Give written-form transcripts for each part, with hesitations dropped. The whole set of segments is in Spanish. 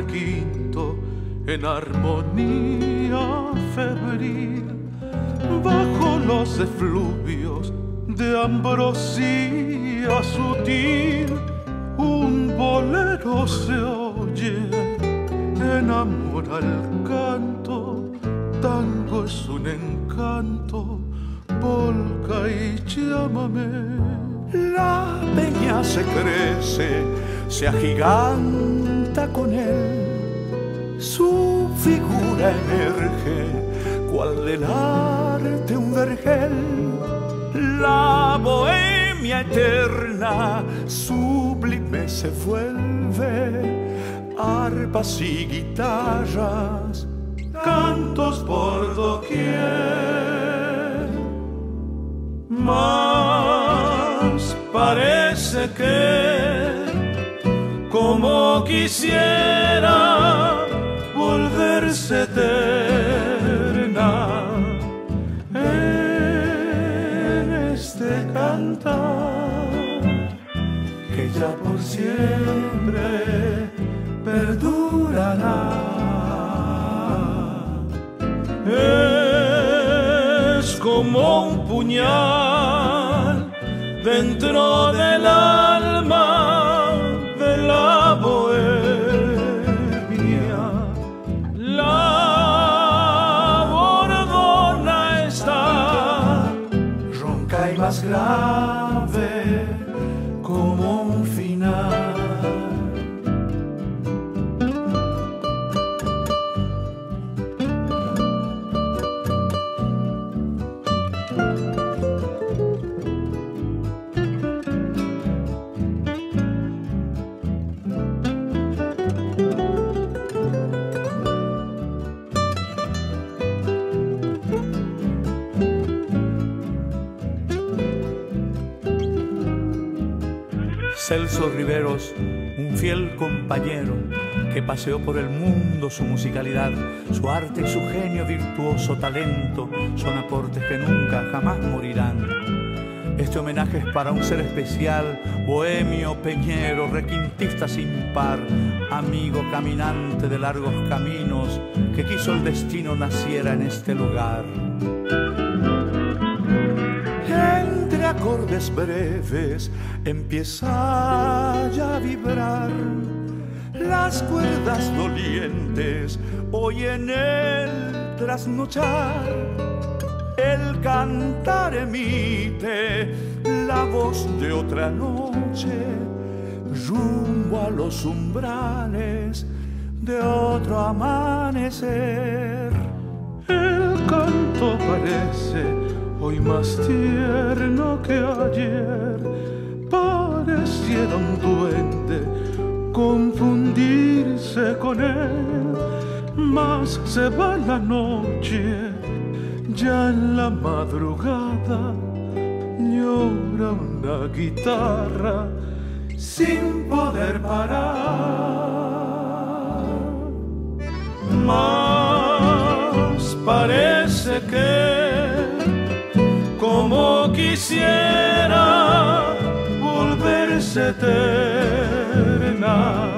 requinto en armonía febril, bajo los efluvios de ambrosía sutil, un bolero se oye, enamora el canto, tango es un encanto, polka y llámame. La peña se crece, se agiganta con él, su figura emerge, cual del arte un vergel. La bohemia eterna, sublime se vuelve, arpas y guitarras, cantos por doquier. Mas parece que, como quisiera volverse eterna, en este cantar que ya por siempre perdurará. Es como un puñal dentro del alma de la bohemia. La bordona está ronca y más grave como un final. Celso Riveros, un fiel compañero que paseó por el mundo su musicalidad, su arte y su genio virtuoso talento son aportes que nunca jamás morirán. Este homenaje es para un ser especial, bohemio, peñero, requintista sin par, amigo caminante de largos caminos que quiso el destino naciera en este lugar. Entre acordes breves empieza ya a vibrar, las cuerdas dolientes oyen el trasnochar, el cantar emite la voz de otra noche, rumbo a los umbrales de otro amanecer. El canto parece hoy más tierno que ayer, pareciera un duende confundirse con él, mas se va la noche, ya en la madrugada llora una guitarra sin poder parar. Mas parece que, como quisiera volverse eterna,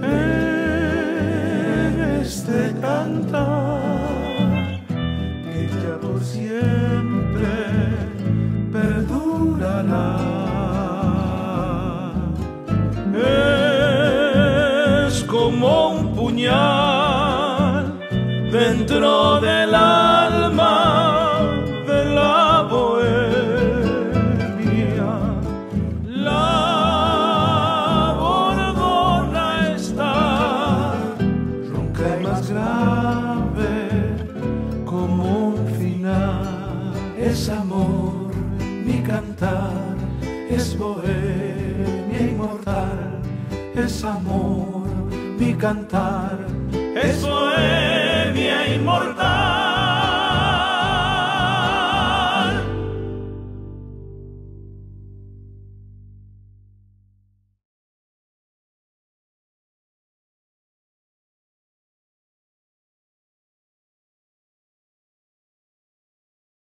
en este cantar que ya por siempre perdurará. Es como un puñal dentro del alma de la bohemia. La bordona está ronca y más grave como un final. Es amor mi cantar, es bohemia inmortal. Es amor mi cantar, es bohemia inmortal.